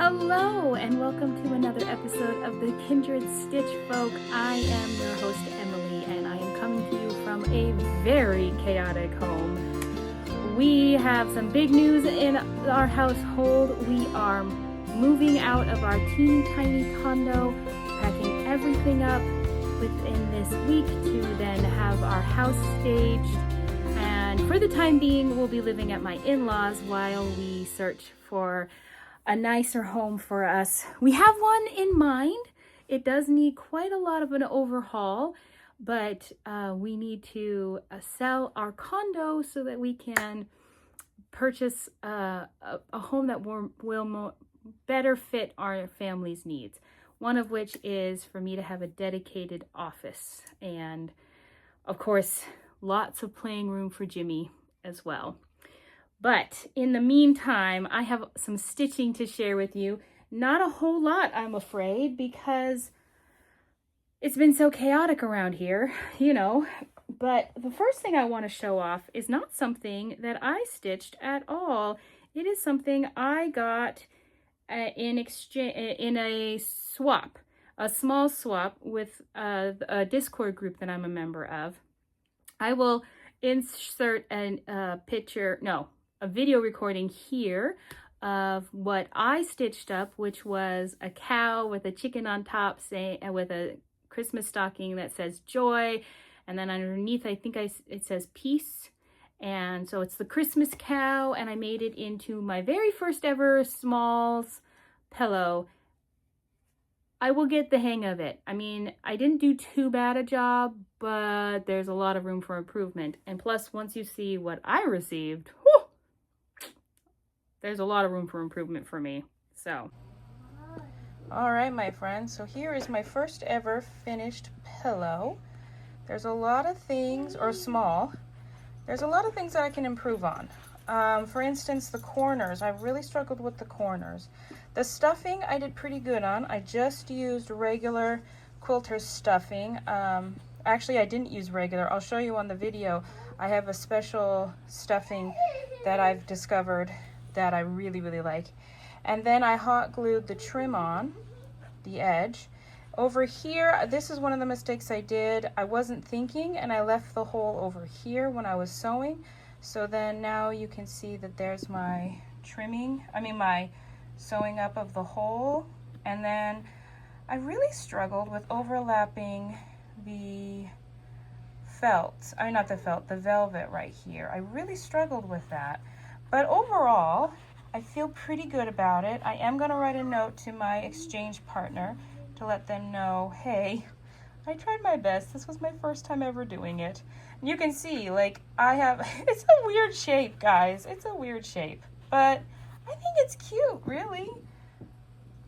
Hello and welcome to another episode of the Kindred Stitch Folk. I am your host Emily and I am coming to you from a very chaotic home. We have some big news in our household. We are moving out of our teeny tiny condo, packing everything up within this week to then have our house staged. And for the time being, we'll be living at my in-laws while we search for a nicer home for us. We have one in mind. It does need quite a lot of an overhaul, but we need to sell our condo so that we can purchase a home that will better fit our family's needs. One of which is for me to have a dedicated office and, of course, lots of playing room for Jimmy as well. But in the meantime, I have some stitching to share with you. Not a whole lot, I'm afraid, because it's been so chaotic around here, you know. But the first thing I want to show off is not something that I stitched at all. It is something I got in a swap, a small swap with a Discord group that I'm a member of. I will insert a video recording here of what I stitched up, which was a cow with a chicken on top with a Christmas stocking that says joy, and then underneath it says peace. And so it's the Christmas cow, and I made it into my very first ever Smalls pillow. I will get the hang of it. I mean, I didn't do too bad a job, but there's a lot of room for improvement. And plus, once you see what I received, whew, there's a lot of room for improvement for me. So, all right, my friends. So here is my first ever finished pillow. There's a lot of things, there's a lot of things that I can improve on. For instance, the corners. I really struggled with the corners. The stuffing I did pretty good on. I just used regular quilter stuffing. Actually, I didn't use regular. I'll show you on the video. I have a special stuffing that I've discovered that I really, really like. And then I hot glued the trim on the edge. Over here, this is one of the mistakes I did. I wasn't thinking and I left the hole over here when I was sewing. So then now you can see that there's my my sewing up of the hole. And then I really struggled with overlapping the the velvet right here. I really struggled with that. But overall, I feel pretty good about it. I am going to write a note to my exchange partner to let them know, hey, I tried my best. This was my first time ever doing it. And you can see, like, it's a weird shape, guys. It's a weird shape. But I think it's cute, really.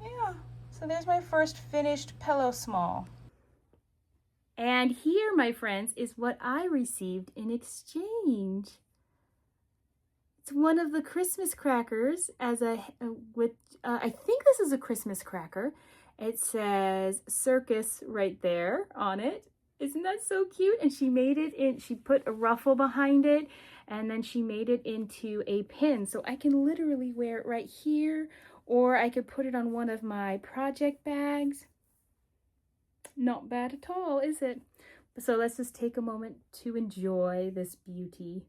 Yeah. So there's my first finished pillow small. And here, my friends, is what I received in exchange. It's one of the Christmas crackers I think this is a Christmas cracker. It says circus right there on it. Isn't that so cute? And she put a ruffle behind it, and then she made it into a pin. So I can literally wear it right here, or I could put it on one of my project bags. Not bad at all, is it? So let's just take a moment to enjoy this beauty.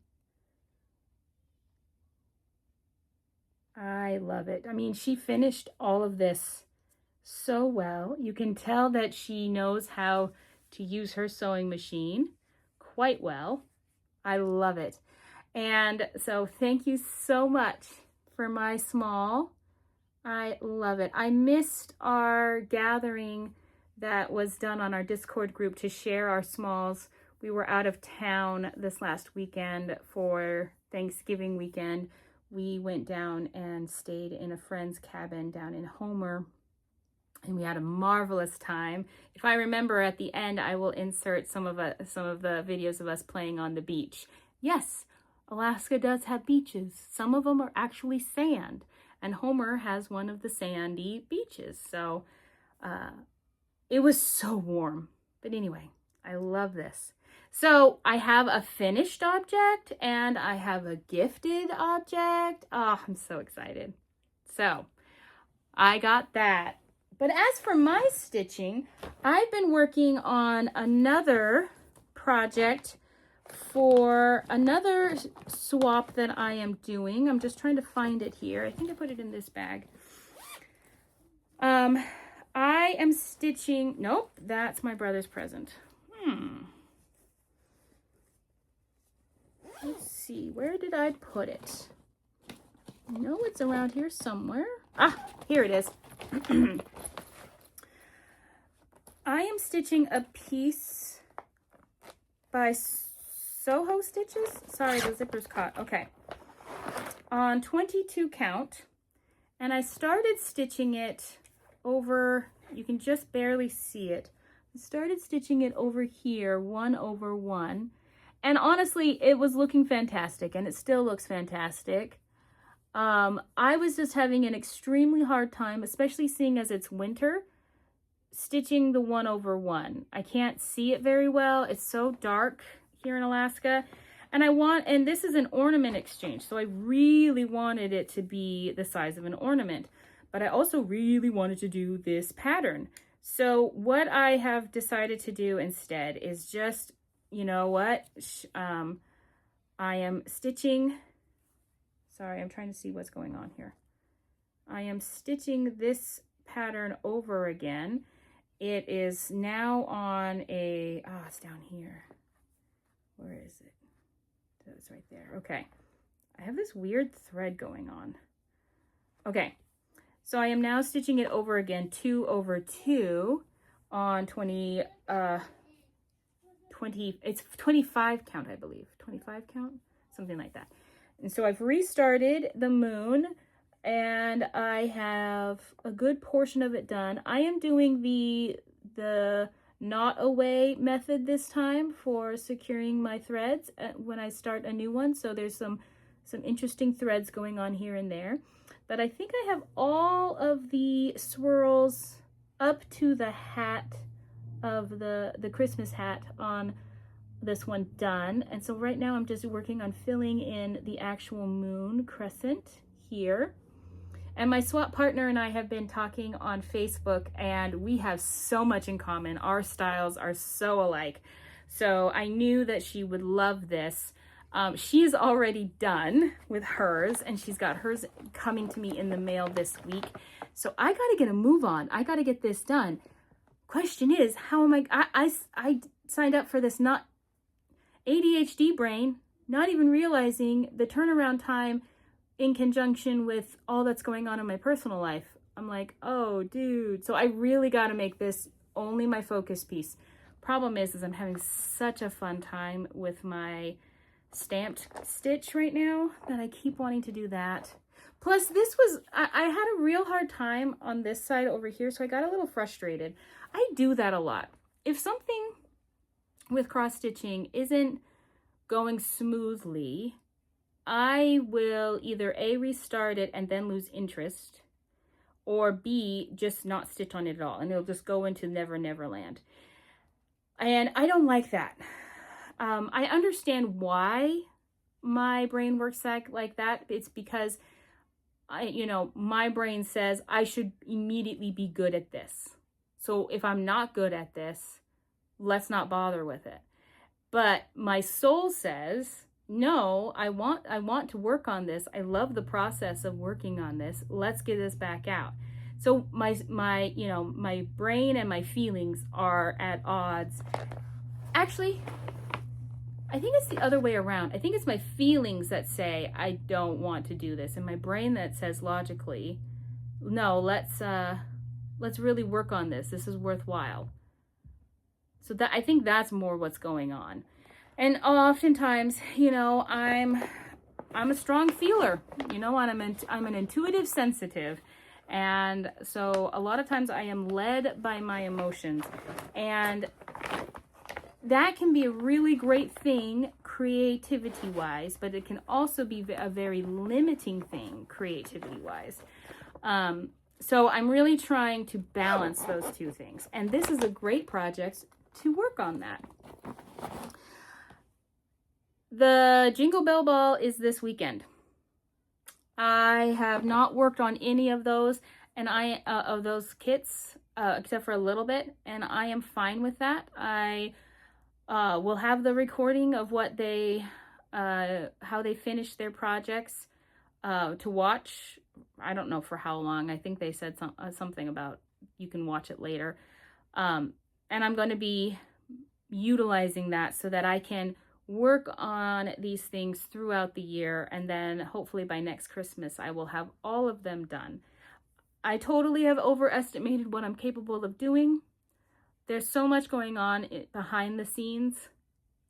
I love it. I mean, she finished all of this so well. You can tell that she knows how to use her sewing machine quite well. I love it. And so thank you so much for my small. I love it. I missed our gathering that was done on our Discord group to share our smalls. We were out of town this last weekend for Thanksgiving weekend. We went down and stayed in a friend's cabin down in Homer, and we had a marvelous time. If I remember at the end, I will insert some of the videos of us playing on the beach. Yes, Alaska does have beaches. Some of them are actually sand, and Homer has one of the sandy beaches. So it was so warm. But anyway, I love this. So I have a finished object and I have a gifted object. Oh, I'm so excited. So I got that. But as for my stitching, I've been working on another project for another swap that I am doing. I'm just trying to find it here. I think I put it in this bag. I am stitching, nope, that's my brother's present. Let's see, where did I put it? I know it's around here somewhere. Ah, here it is. I am stitching a piece by Soho Stitches. Sorry, the zipper's caught. Okay. On 22 count. And I started stitching it over, you can just barely see it. I started stitching it over here, 1 over 1. And honestly, it was looking fantastic, and it still looks fantastic. I was just having an extremely hard time, especially seeing as it's winter, stitching the 1 over 1. I can't see it very well. It's so dark here in Alaska. And this is an ornament exchange, so I really wanted it to be the size of an ornament. But I also really wanted to do this pattern. So what I have decided to do instead is just, you know what? I am stitching, sorry, I'm trying to see what's going on here. I am stitching this pattern over again. It is now on a, it's down here. Where is it? It's right there. Okay. I have this weird thread going on. Okay. So I am now stitching it over again, 2 over 2 on it's 25 count, I believe. 25 count? Something like that. And so I've restarted the moon, and I have a good portion of it done. I am doing the knot away method this time for securing my threads when I start a new one. So there's some interesting threads going on here and there. But I think I have all of the swirls up to the hat of the Christmas hat on this one done. And so right now I'm just working on filling in the actual moon crescent here. And my swap partner and I have been talking on Facebook, and we have so much in common. Our styles are so alike. So I knew that she would love this. She is already done with hers, and she's got hers coming to me in the mail this week. So I got to get a move on. I got to get this done. Question is, how am I signed up for this not ADHD brain, not even realizing the turnaround time in conjunction with all that's going on in my personal life. I'm like, oh, dude. So I really got to make this only my focus piece. Problem is I'm having such a fun time with my stamped stitch right now that I keep wanting to do that. Plus this was, I had a real hard time on this side over here, so I got a little frustrated. I do that a lot. If something with cross stitching isn't going smoothly, I will either A, restart it and then lose interest, or B, just not stitch on it at all, and it'll just go into Never Never Land. And I don't like that. I understand why my brain works like that. It's because my brain says I should immediately be good at this. So if I'm not good at this, let's not bother with it. But my soul says, no, I want to work on this. I love the process of working on this. Let's get this back out. So my brain and my feelings are at odds. Actually, I think it's the other way around. I think it's my feelings that say I don't want to do this, and my brain that says logically, no, let's really work on this. This is worthwhile. So that, I think that's more what's going on. And oftentimes, I'm a strong feeler, and I'm an intuitive sensitive. And so a lot of times I am led by my emotions, and that can be a really great thing creativity wise, but it can also be a very limiting thing creativity wise. So I'm really trying to balance those two things. And this is a great project to work on that. The Jingle Bell Ball is this weekend. I have not worked on any of those, and of those kits, except for a little bit, and I am fine with that. I will have the recording of what they, how they finished their projects to watch. I don't know for how long. I think they said something about you can watch it later. And I'm going to be utilizing that so that I can work on these things throughout the year, and then hopefully by next Christmas I will have all of them done. I totally have overestimated what I'm capable of doing. There's so much going on behind the scenes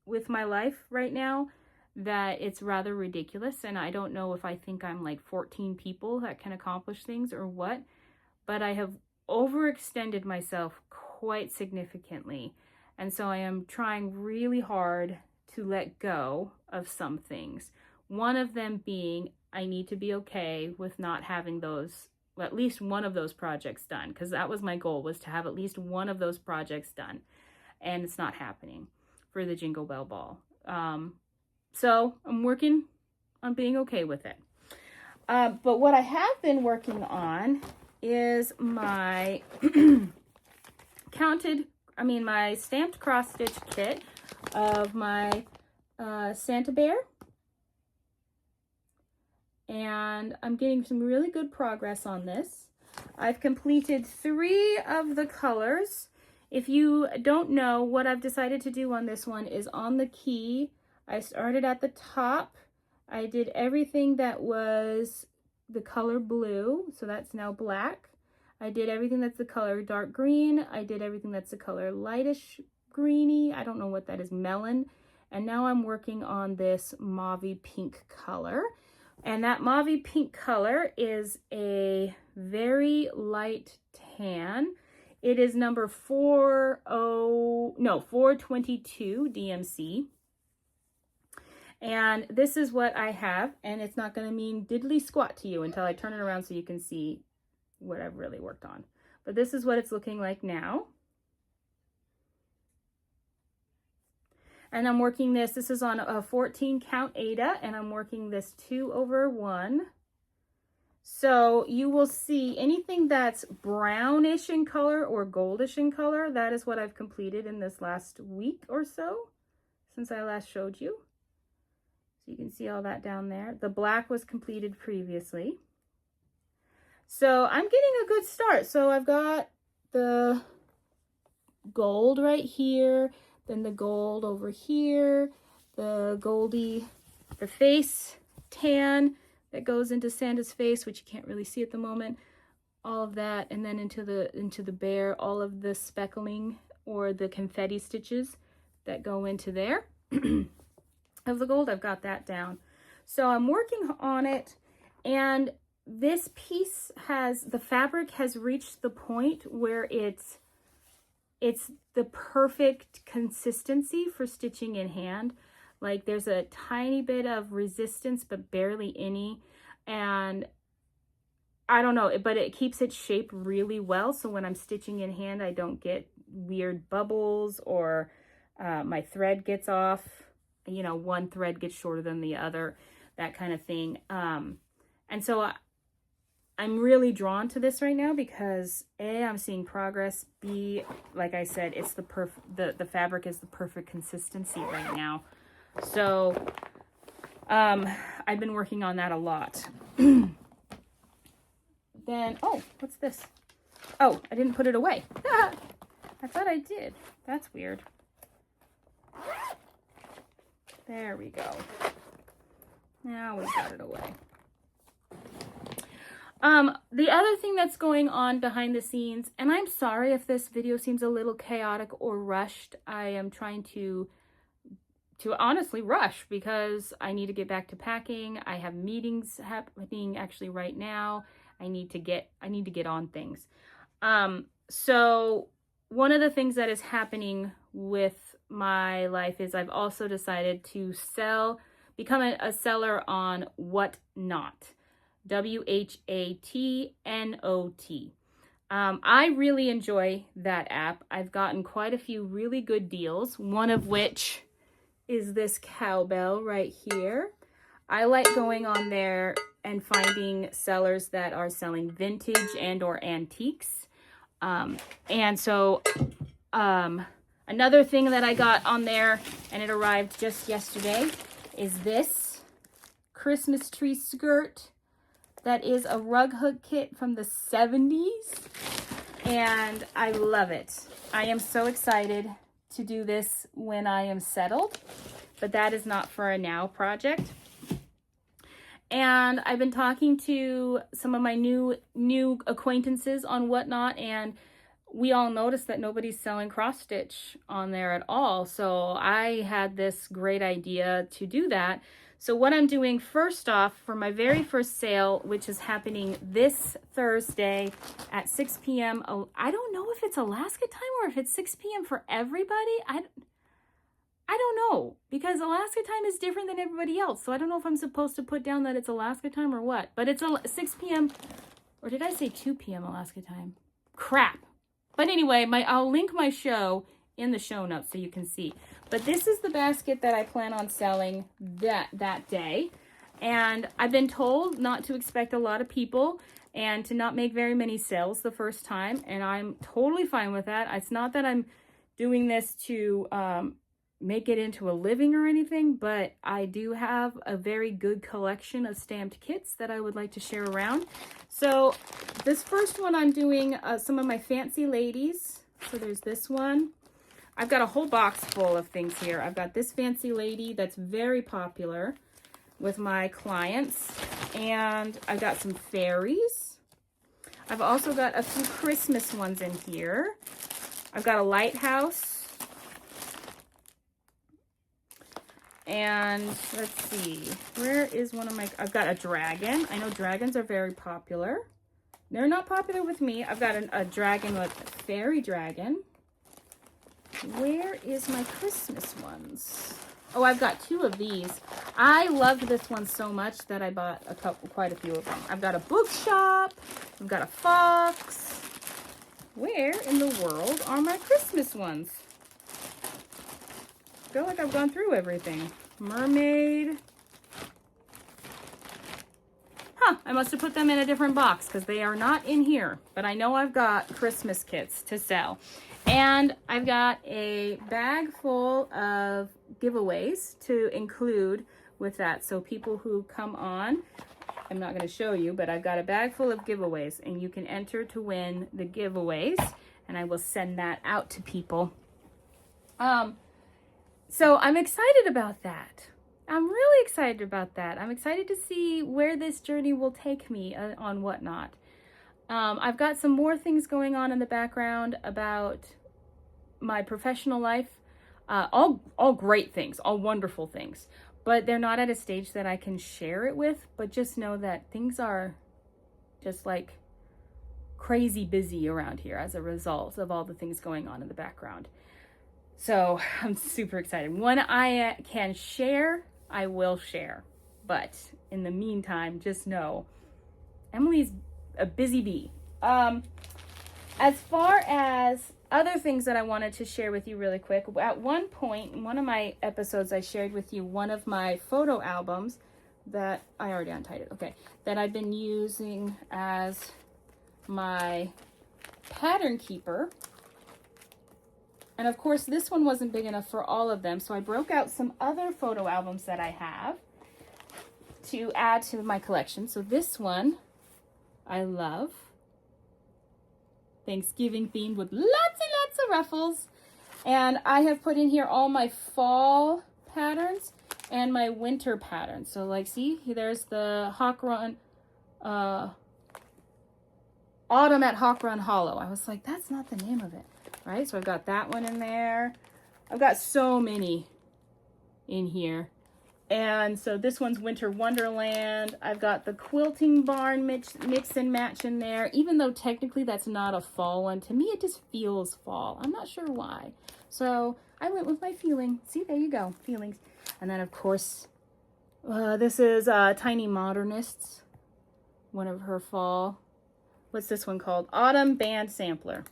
with my life right now that it's rather ridiculous, and I don't know if I think I'm like 14 people that can accomplish things or what, but I have overextended myself quite significantly, and so I am trying really hard to let go of some things. One of them being I need to be okay with not having those, at least one of those projects done, because that was my goal, was to have at least one of those projects done, and it's not happening for the Jingle Bell Ball. So I'm working on being okay with it. But what I have been working on is my my stamped cross stitch kit of my Santa Bear. And I'm getting some really good progress on this. I've completed 3 of the colors. If you don't know, what I've decided to do on this one is on the key, I started at the top. I did everything that was the color blue, so that's now black. I did everything that's the color dark green. I did everything that's the color lightish greeny. I don't know what that is, melon. And now I'm working on this mauvey pink color. And that mauvey pink color is a very light tan. It is number 422 DMC. And this is what I have, and it's not going to mean diddly squat to you until I turn it around so you can see what I've really worked on. But this is what it's looking like now. And I'm working this is on a 14 count Aida, and I'm working this 2/1. So you will see anything that's brownish in color or goldish in color, that is what I've completed in this last week or so since I last showed you. So you can see all that down there. The black was completed previously. So I'm getting a good start. So I've got the gold right here, then the gold over here, the face tan that goes into Santa's face, which you can't really see at the moment, all of that, and then into the bear, all of the speckling or the confetti stitches that go into there. Of the gold, I've got that down. So I'm working on it, and this piece the fabric has reached the point where it's the perfect consistency for stitching in hand. Like there's a tiny bit of resistance, but barely any. And I don't know, but it keeps its shape really well. So when I'm stitching in hand, I don't get weird bubbles or my thread gets off. You know, one thread gets shorter than the other, that kind of thing. And so I'm really drawn to this right now because A, I'm seeing progress. B, like I said, it's the fabric is the perfect consistency right now. So I've been working on that a lot. Then, oh, what's this? Oh, I didn't put it away. I thought I did. That's weird. There we go. Now we got it away. The other thing that's going on behind the scenes, and I'm sorry if this video seems a little chaotic or rushed. I am trying to honestly rush because I need to get back to packing. I have meetings happening actually right now. I need to get on things. So one of the things that is happening with my life is I've also decided to become a seller on Whatnot. WHATNOT. I really enjoy that app. I've gotten quite a few really good deals, one of which is this cowbell right here. I like going on there and finding sellers that are selling vintage and or antiques. And so another thing that I got on there, and it arrived just yesterday, is this Christmas tree skirt. That is a rug hook kit from the 70s. And I love it. I am so excited to do this when I am settled, but that is not for a now project. And I've been talking to some of my new acquaintances on Whatnot, and we all noticed that nobody's selling cross stitch on there at all. So I had this great idea to do that. So what I'm doing first off, for my very first sale, which is happening this Thursday at 6 p.m. I don't know if it's Alaska time or if it's 6 p.m. for everybody. I don't know, because Alaska time is different than everybody else. So I don't know if I'm supposed to put down that it's Alaska time or what. But it's 6 p.m. Or did I say 2 p.m. Alaska time? Crap. But anyway, I'll link my show in the show notes so you can see. But this is the basket that I plan on selling that day. And I've been told not to expect a lot of people and to not make very many sales the first time. And I'm totally fine with that. It's not that I'm doing this to make it into a living or anything, but I do have a very good collection of stamped kits that I would like to share around. So this first one, I'm doing some of my fancy ladies. So there's this one. I've got a whole box full of things here. I've got this fancy lady that's very popular with my clients. And I've got some fairies. I've also got a few Christmas ones in here. I've got a lighthouse. And let's see, where is one of my, I've got a dragon. I know dragons are very popular. They're not popular with me. I've got a dragon, with a fairy dragon. Where is my Christmas ones? Oh, I've got two of these. I loved this one so much that I bought quite a few of them. I've got a bookshop. I've got a fox. Where in the world are my Christmas ones? I feel like I've gone through everything. Mermaid. Huh, I must have put them in a different box because they are not in here. But I know I've got Christmas kits to sell. And I've got a bag full of giveaways to include with that. So people who come on, I'm not going to show you, but I've got a bag full of giveaways. And you can enter to win the giveaways. And I will send that out to people. So I'm excited about that. I'm really excited about that. I'm excited to see where this journey will take me on Whatnot. I've got some more things going on in the background about my professional life. All great things, all wonderful things. But they're not at a stage that I can share it with. But just know that things are just like crazy busy around here as a result of all the things going on in the background. So I'm super excited. When I can share, I will share. But in the meantime, just know Emily's a busy bee. As far as other things that I wanted to share with you really quick, at one point in one of my episodes, I shared with you one of my photo albums that I already untied it. Okay, that I've been using as my pattern keeper. And of course, this one wasn't big enough for all of them, so I broke out some other photo albums that I have to add to my collection. So this one I love. Thanksgiving themed with lots and lots of ruffles. And I have put in here all my fall patterns and my winter patterns. So like, see, there's the Hawk Run, Autumn at Hawk Run Hollow. I was like, that's not the name of it. Right, so I've got that one in there. I've got so many in here. And so this one's Winter Wonderland. I've got the Quilting Barn mix and match in there. Even though technically that's not a fall one, to me it just feels fall. I'm not sure why. So I went with my feeling. See, there you go, feelings. And then of course, this is Tiny Modernists, one of her fall. What's this one called? Autumn Band Sampler,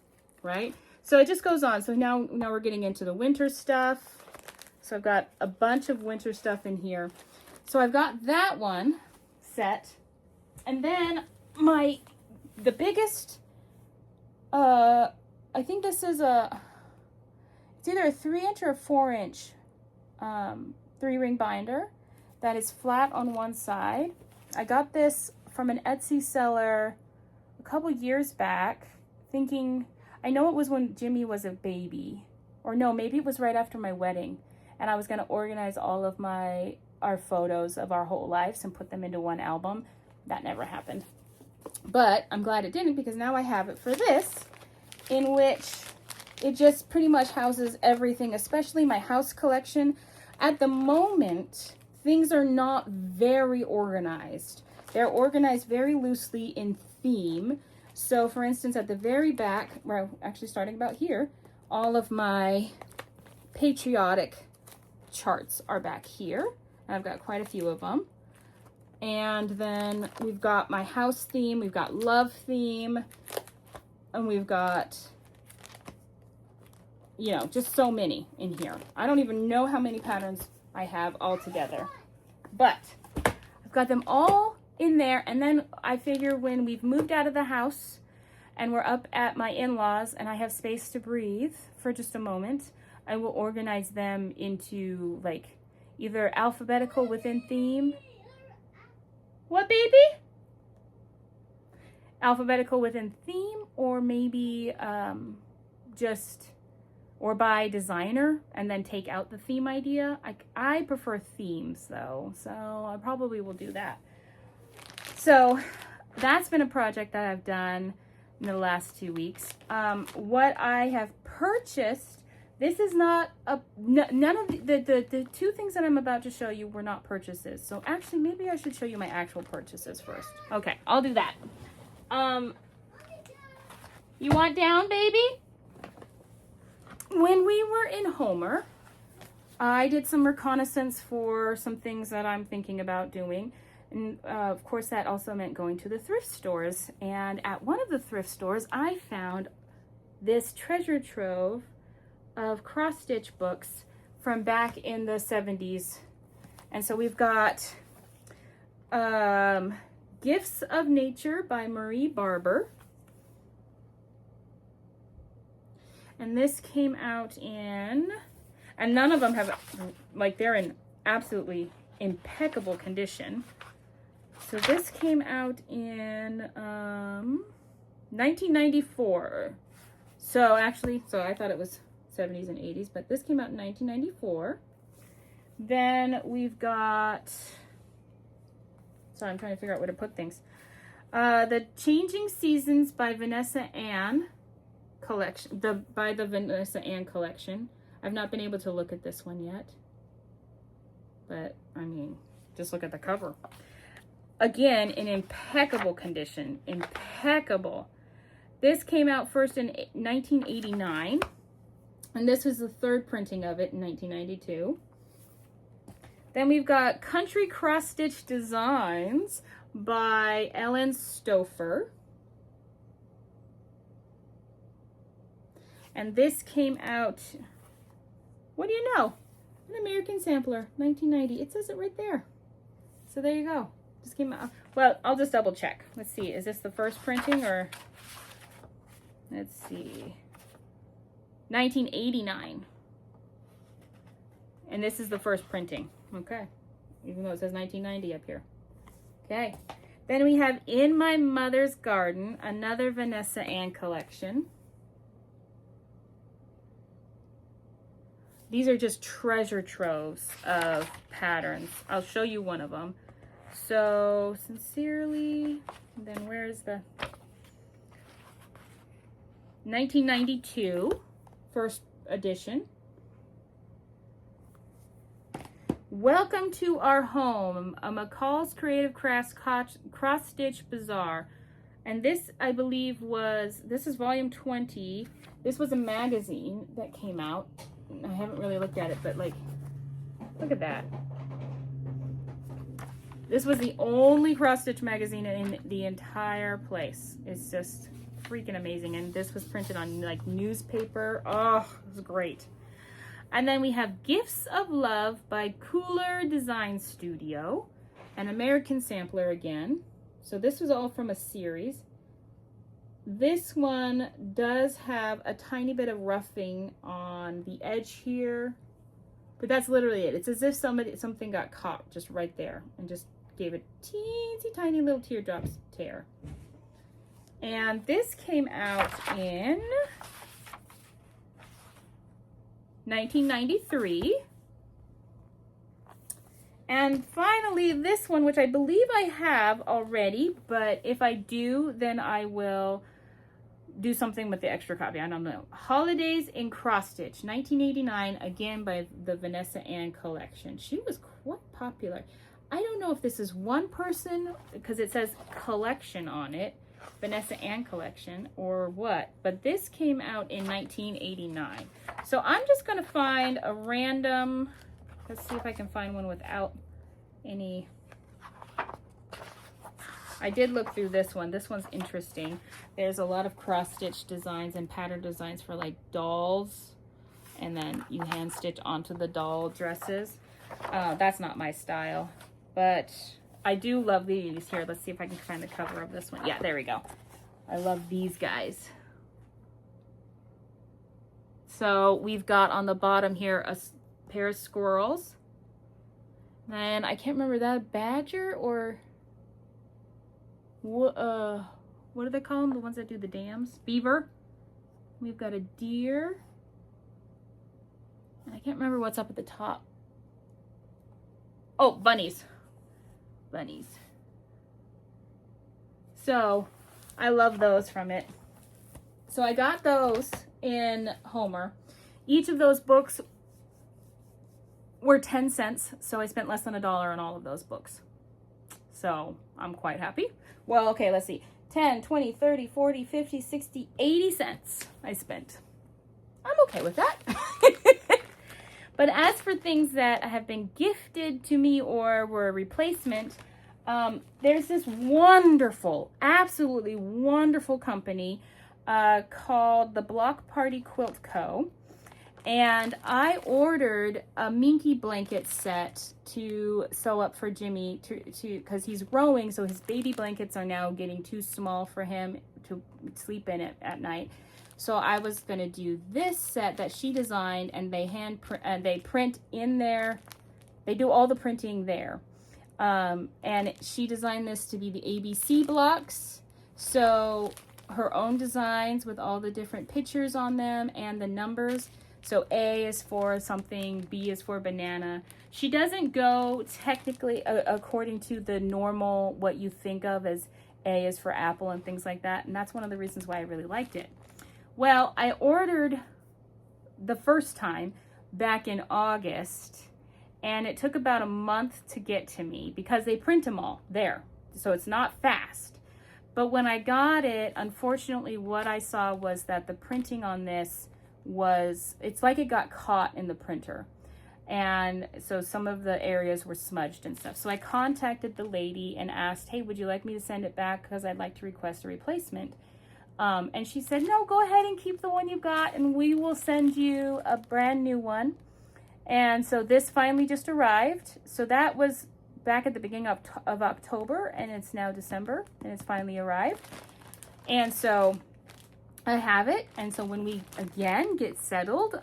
right? So it just goes on. So now we're getting into the winter stuff. So I've got a bunch of winter stuff in here. So I've got that one set. And then the biggest, I think this is it's either a 3-inch or a 4-inch 3-ring binder that is flat on one side. I got this from an Etsy seller a couple years back, thinking, I know it was when Jimmy was a baby, or no, maybe it was right after my wedding, and I was going to organize all of our photos of our whole lives and put them into one album. That never happened. But I'm glad it didn't, because now I have it for this, in which it just pretty much houses everything, especially my house collection. At the moment, things are not very organized. They're organized very loosely in theme. So for instance, at the very back, well, actually starting about here, all of my patriotic charts are back here. And I've got quite a few of them. And then we've got my house theme, we've got love theme, and we've got, you know, just so many in here. I don't even know how many patterns I have all together. But I've got them all in there, and then I figure when we've moved out of the house and we're up at my in-laws and I have space to breathe for just a moment, I will organize them into like either alphabetical within theme. What, baby? Alphabetical within theme, or maybe or by designer and then take out the theme idea. I prefer themes though, so I probably will do that. So that's been a project that I've done in the last 2 weeks. What I have purchased, this is not none of the two things that I'm about to show you were not purchases. So actually, maybe I should show you my actual purchases first. Okay, I'll do that. You want down, baby? When we were in Homer, I did some reconnaissance for some things that I'm thinking about doing. And of course, that also meant going to the thrift stores. And at one of the thrift stores, I found this treasure trove of cross-stitch books from back in the 70s. And so we've got Gifts of Nature by Marie Barber. And this came out in, and none of them have, like, they're in absolutely impeccable condition. So this came out in 1994. So actually, I thought it was 70s and 80s, but this came out in 1994. Then we've got, sorry, I'm trying to figure out where to put things. The Changing Seasons by Vanessa Ann collection, by the Vanessa Ann collection. I've not been able to look at this one yet, but I mean, just look at the cover. Again, in impeccable condition, impeccable. This came out first in 1989, and this was the third printing of it in 1992. Then we've got Country Cross Stitch Designs by Ellen Stouffer. And this came out, what do you know? An American Sampler, 1990. It says it right there. So there you go. Just came out. Well, I'll just double check. Let's see. Is this the first printing or? Let's see. 1989. And this is the first printing. Okay. Even though it says 1990 up here. Okay. Then we have In My Mother's Garden, another Vanessa Ann collection. These are just treasure troves of patterns. I'll show you one of them. So, Sincerely, then where's the 1992 first edition. Welcome to Our Home, a McCall's Creative Crafts cross-stitch bazaar. And this, I believe, this is volume 20. This was a magazine that came out. I haven't really looked at it, but like, look at that. This was the only cross-stitch magazine in the entire place. It's just freaking amazing. And this was printed on like newspaper. Oh, it was great. And then we have Gifts of Love by Cooler Design Studio, an American sampler again. So this was all from a series. This one does have a tiny bit of roughing on the edge here, but that's literally it. It's as if something got caught just right there and just gave it teensy tiny little teardrops tear. And this came out in 1993. And finally, this one, which I believe I have already, but if I do, then I will do something with the extra copy. I don't know. Holidays in Cross Stitch, 1989, again by the Vanessa Ann collection. She was quite popular. I don't know if this is one person, because it says collection on it, Vanessa Ann collection, or what, but this came out in 1989. So I'm just going to find a random, let's see if I can find one without any. I did look through this one. This one's interesting. There's a lot of cross-stitch designs and pattern designs for like dolls, and then you hand stitch onto the doll dresses. That's not my style, but I do love these. Here, let's see if I can find the cover of this one. Yeah, there we go. I love these guys. So we've got on the bottom here a pair of squirrels. And I can't remember that, badger or what do they call them? The ones that do the dams? Beaver. We've got a deer. And I can't remember what's up at the top. Oh, bunnies. Bunnies. So I love those from it. So I got those in Homer. Each of those books were 10 cents. So I spent less than $1 on all of those books. So I'm quite happy. Well, okay, let's see. 10, 20, 30, 40, 50, 60, 80 cents I spent. I'm okay with that. But as for things that have been gifted to me or were a replacement, there's this wonderful, absolutely wonderful company called the Block Party Quilt Co. And I ordered a Minky blanket set to sew up for Jimmy because he's growing, so his baby blankets are now getting too small for him to sleep in it at night. So I was gonna do this set that she designed, and they print in there. They do all the printing there, and she designed this to be the ABC blocks. So her own designs with all the different pictures on them and the numbers. So A is for something, B is for banana. She doesn't go technically according to the normal, what you think of as A is for apple and things like that. And that's one of the reasons why I really liked it. Well, I ordered the first time back in August, and it took about a month to get to me because they print them all there. So it's not fast. But when I got it, unfortunately, what I saw was that the printing on this it's like it got caught in the printer. And so some of the areas were smudged and stuff. So I contacted the lady and asked, hey, would you like me to send it back? Because I'd like to request a replacement. And she said, no, go ahead and keep the one you got, and we will send you a brand new one. And so this finally just arrived. So that was back at the beginning of October, and it's now December, and it's finally arrived. And so I have it, and so when we again get settled,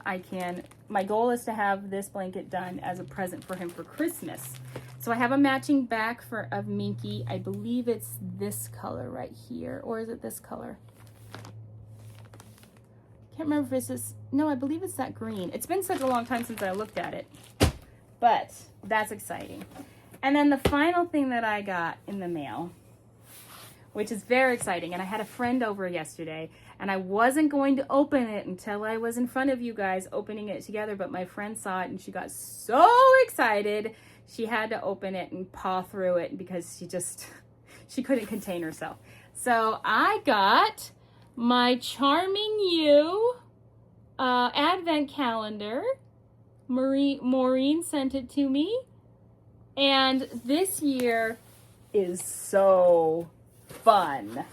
my goal is to have this blanket done as a present for him for Christmas. So I have a matching back of Minky. I believe it's this color right here, or is it this color? Can't remember if it's this. No, I believe it's that green. It's been such a long time since I looked at it, but that's exciting. And then the final thing that I got in the mail, which is very exciting, and I had a friend over yesterday, and I wasn't going to open it until I was in front of you guys opening it together, but my friend saw it and she got so excited she had to open it and paw through it because she couldn't contain herself. So I got my Charming You advent calendar. Maureen sent it to me, and this year is so fun.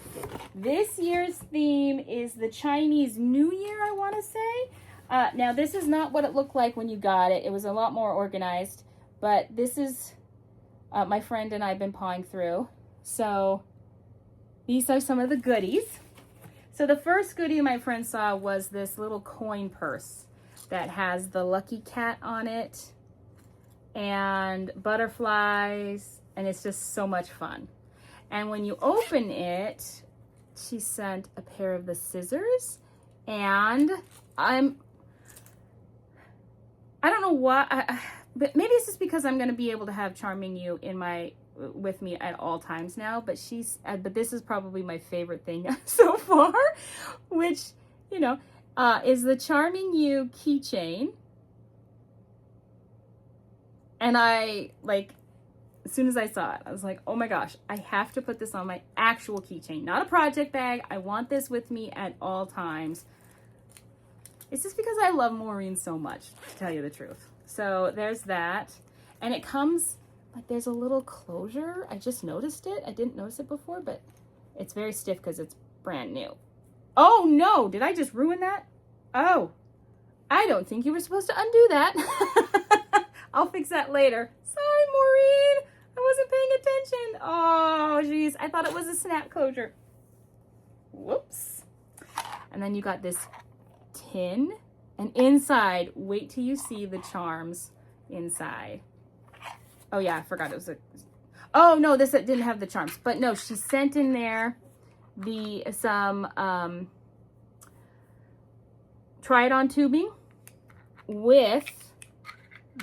This year's theme is the Chinese New Year, I want to say. Now, this is not what it looked like when you got it. It was a lot more organized, but this is my friend and I have been pawing through. So these are some of the goodies. So the first goodie my friend saw was this little coin purse that has the lucky cat on it and butterflies, and it's just so much fun. And when you open it, she sent a pair of the scissors, and I don't know why, but maybe it's just because I'm going to be able to have Charming You with me at all times now, but this is probably my favorite thing so far, which, you know, is the Charming You keychain. And as soon as I saw it, I was like, oh my gosh, I have to put this on my actual keychain, not a project bag. I want this with me at all times. It's just because I love Maureen so much, to tell you the truth. So there's that. And it comes, like, there's a little closure. I just noticed it. I didn't notice it before, but it's very stiff because it's brand new. Oh no, did I just ruin that? Oh, I don't think you were supposed to undo that. I'll fix that later. Sorry, Maureen. I wasn't paying attention. Oh, geez. I thought it was a snap closure. Whoops. And then you got this tin. And inside, wait till you see the charms inside. Oh, yeah. I forgot it was oh, no. This didn't have the charms. But no, she sent in there some try-it-on tubing with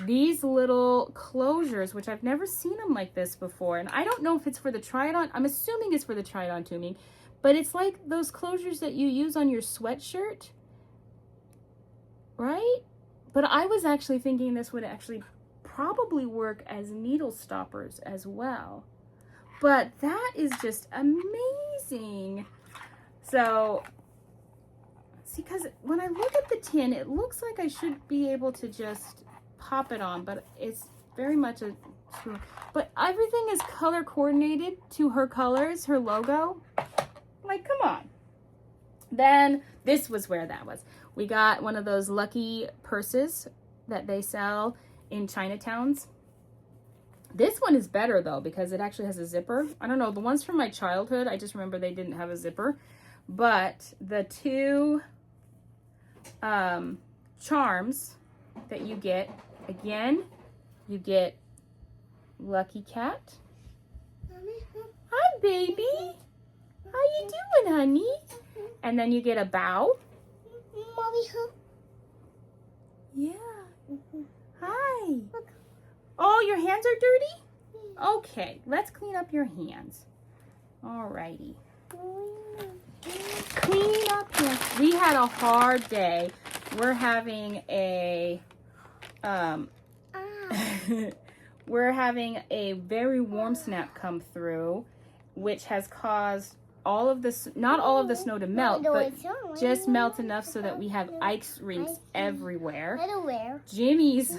these little closures, which I've never seen them like this before. And I don't know if it's for the try-it-on. I'm assuming it's for the try-it-on tubing, but it's like those closures that you use on your sweatshirt, right? But I was actually thinking this would actually probably work as needle stoppers as well. But that is just amazing. So, see, because when I look at the tin, it looks like I should be able to just pop it on, but it's very much a screw. But everything is color coordinated to her colors, her logo. Like, come on. Then this was where that was. We got one of those lucky purses that they sell in Chinatowns. This one is better though, because it actually has a zipper. I don't know, the ones from my childhood, I just remember they didn't have a zipper. But the two charms that you get, again, you get Lucky Cat. Hi, baby. How you doing, honey? And then you get a bow. Yeah. Hi. Oh, your hands are dirty? Okay, let's clean up your hands. Alrighty. Clean up here. We had a hard day. We're having a we're having a very warm snap come through, which has caused all of this, not all of the snow to melt, but just melt enough so that we have ice rinks everywhere. Jimmy's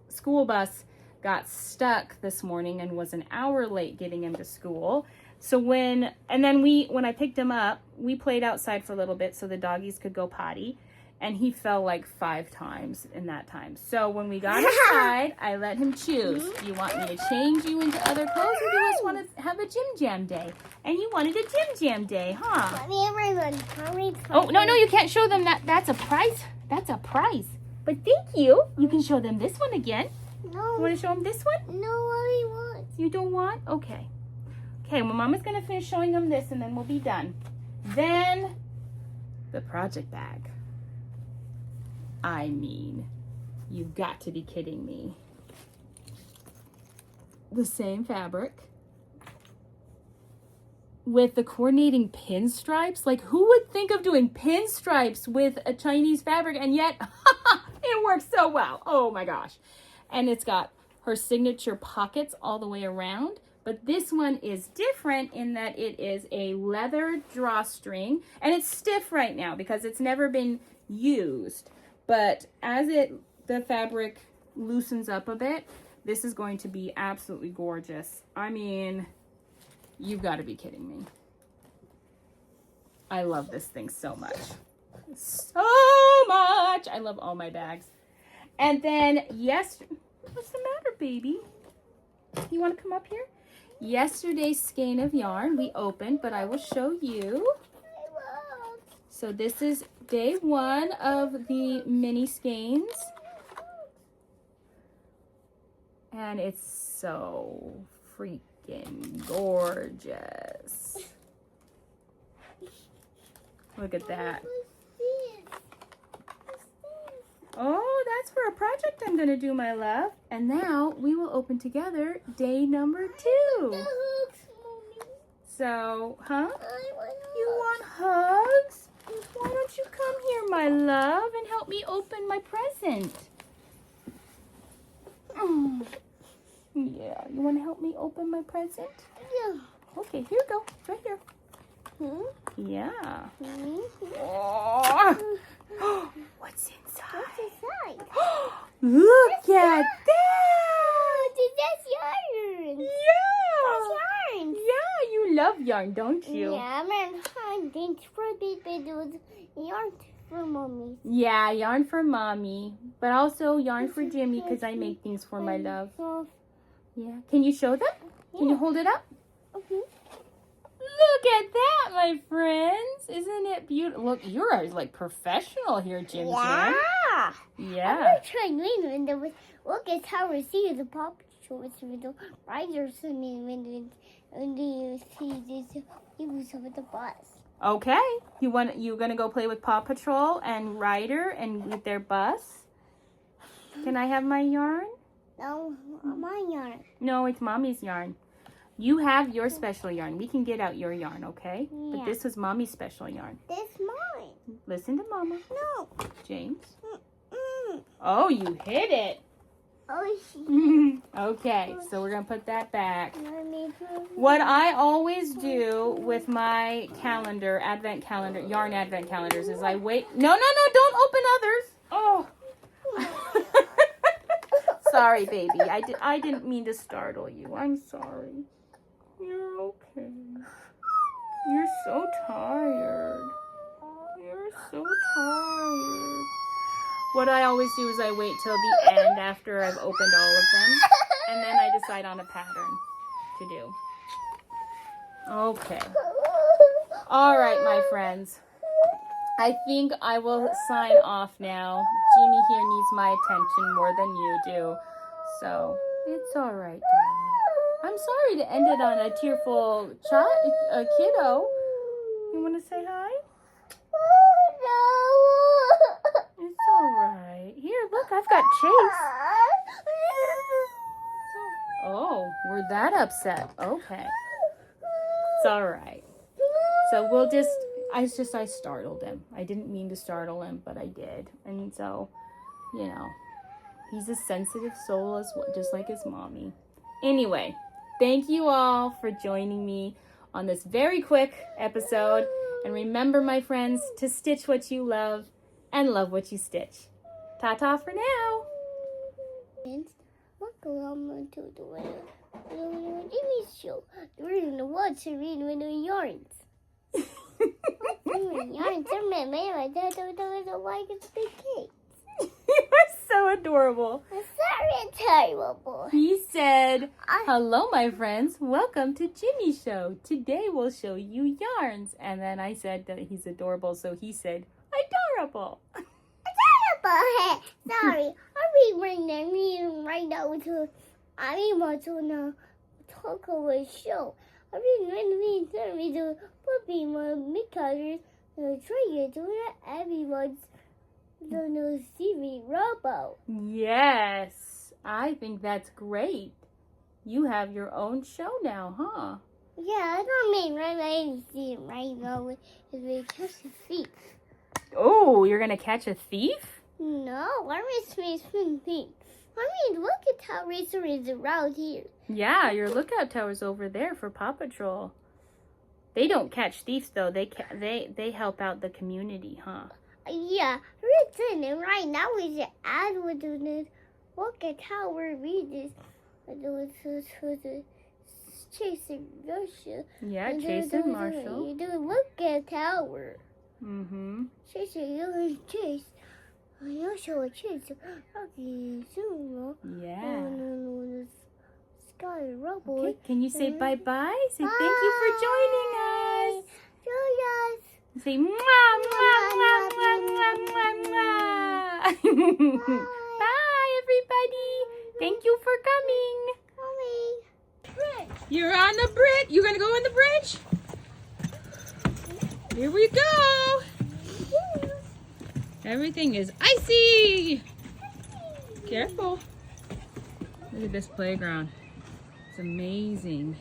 school bus got stuck this morning and was an hour late getting him to school. So when I picked him up, we played outside for a little bit so the doggies could go potty. And he fell like 5 times in that time. So when we got inside, I let him choose. Do you want me to change you into other clothes, or do you just want to have a Jim Jam day? And you wanted a Jim Jam day, huh? Oh, no, you can't show them that. That's a prize. That's a prize. But thank you. You can show them this one again. No. You want to show them this one? No, I want. You don't want? Okay. Okay, well, Mama's going to finish showing them this, and then we'll be done. Then, the project bag. I mean, you've got to be kidding me. The same fabric with the coordinating pinstripes. Like, who would think of doing pinstripes with a Chinese fabric? And yet, it works so well. Oh my gosh. And it's got her signature pockets all the way around. But this one is different in that it is a leather drawstring. And it's stiff right now because it's never been used. But as the fabric loosens up a bit, this is going to be absolutely gorgeous. I mean, you've got to be kidding me. I love this thing so much. So much. I love all my bags. And then, what's the matter, baby? You want to come up here? Yesterday's skein of yarn we opened, but I will show you. So this is day 1 of the mini skeins. And it's so freaking gorgeous. Look at that. Oh, that's for a project I'm going to do, my love. And now we will open together day number 2. So, huh? You want hugs? Why don't you come here, my love, and help me open my present? Oh. Yeah, you want to help me open my present? Yeah. Okay, here you go. Right here. Yeah. Oh. What's inside? Look at that! That's yarn. Yeah. That's yarn. Yeah, you love yarn, don't you? Yeah, man. Thanks for baby yarn for mommy. Yeah, yarn for mommy, but also yarn for Jimmy because I make things for my love. Yeah. Can you show them? Can you hold it up? Okay. Look at that, my friends. Isn't it beautiful? Look, you're like professional here, Jim. Yeah. Yeah. I'm going to try and look at how we see the Paw Patrol with the riders and you see this people with the bus. Okay. You gonna go play with Paw Patrol and Ryder and with their bus? Can I have my yarn? No, my yarn. No, it's mommy's yarn. You have your special yarn. We can get out your yarn, okay? Yeah. But this is mommy's special yarn. That's mine. Listen to mama. No. James. Oh, you hit it. Oh, Okay, so we're going to put that back. What I always do with my calendar, advent calendar, yarn advent calendars is I wait. No, don't open others. Oh. Sorry, baby. I didn't mean to startle you. I'm sorry. You're okay. You're so tired. You're so tired. What I always do is I wait till the end after I've opened all of them, and then I decide on a pattern to do. Okay. All right, my friends. I think I will sign off now. Jimmy here needs my attention more than you do. So, it's all right, darling. I'm sorry to end it on a tearful kiddo. You want to say hi? It's all right. Here, look, I've got Chase. Oh, we're that upset. Okay. It's all right. So we'll just... I startled him. I didn't mean to startle him, but I did. And so, he's a sensitive soul just like his mommy. Anyway, thank you all for joining me on this very quick episode. And remember, my friends, to stitch what you love and love what you stitch. Ta-ta for now. Welcome to the Jimmy's show. We're in the woods to read with the yarns. You are so adorable. I'm sorry, terrible. He said, hello, my friends. Welcome to Jimmy's show. Today we'll show you yarns. And then I said that he's adorable, so he said, adorable. Adorable. Sorry, I'm reading right now to talk about a show. I'm reading to puppy my because trying to everyone's the TV robot. Yes, I think that's great. You have your own show now, huh? Yeah, I don't mean right now with catch a thief. Oh, you're gonna catch a thief? No, I'm a thief. I mean, look at how Racer is around here. Yeah, your lookout tower's over there for Paw Patrol. They don't catch thieves though. They help out the community, huh? Yeah, and right now we just add with the look at how we're reading chasing Russia. Yeah, chasing Marshall. You do look at tower. Mm-hmm. Chase you chase. You show a chase. Okay, soon. Yeah. Sky rubble. Okay, can you say bye-bye? Say thank you for joining us. Join us. Say mwah, mwah, mwah, mwah, mwah, mwah, mwah. Bye, everybody. Thank you for coming. You're on the bridge. You gonna go on the bridge? Here we go. Everything is icy. Careful. Look at this playground. It's amazing.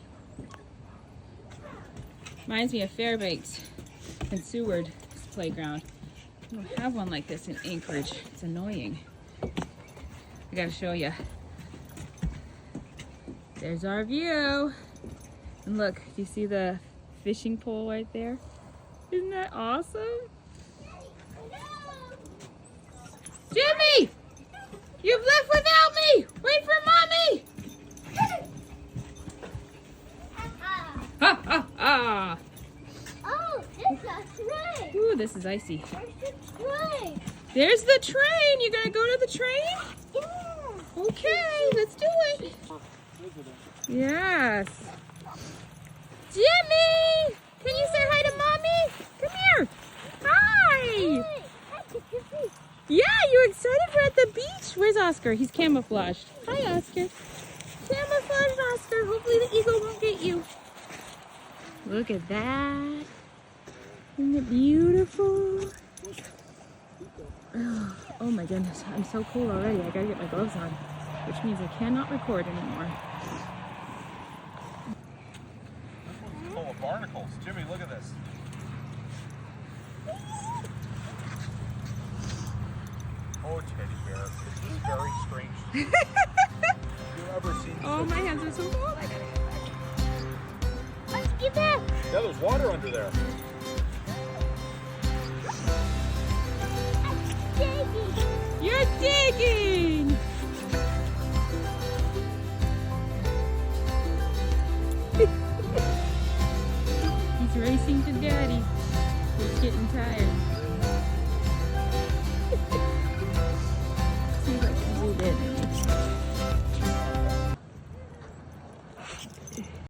Reminds me of Fairbanks and Seward's playground. We don't have one like this in Anchorage. It's annoying. I gotta show you. There's our view. And look, do you see the fishing pole right there? Isn't that awesome? Jimmy! You've left without me! Wait for mommy! Ha ha ha! Oh, it's a train. Ooh, this is icy. Where's the train? There's the train! You gonna go to the train? Yeah. Okay, let's do it. Yes. Jimmy! Can you say hi to mommy? Come here. Hi! Yeah, you excited? We're at the beach. Where's Oscar? He's camouflaged. Hi, Oscar. Camouflaged Oscar. Hopefully the eagle won't get you. Look at that. Isn't it beautiful? Oh my goodness. I'm so cold already. I gotta get my gloves on, which means I cannot record anymore. Full of barnacles. Jimmy, look at this. Oh, teddy bear. This is very strange. Have you ever seen Oh, my hands are so cold. I gotta get back. Let's get back. Yeah, there's water under there. I'm digging. You're digging!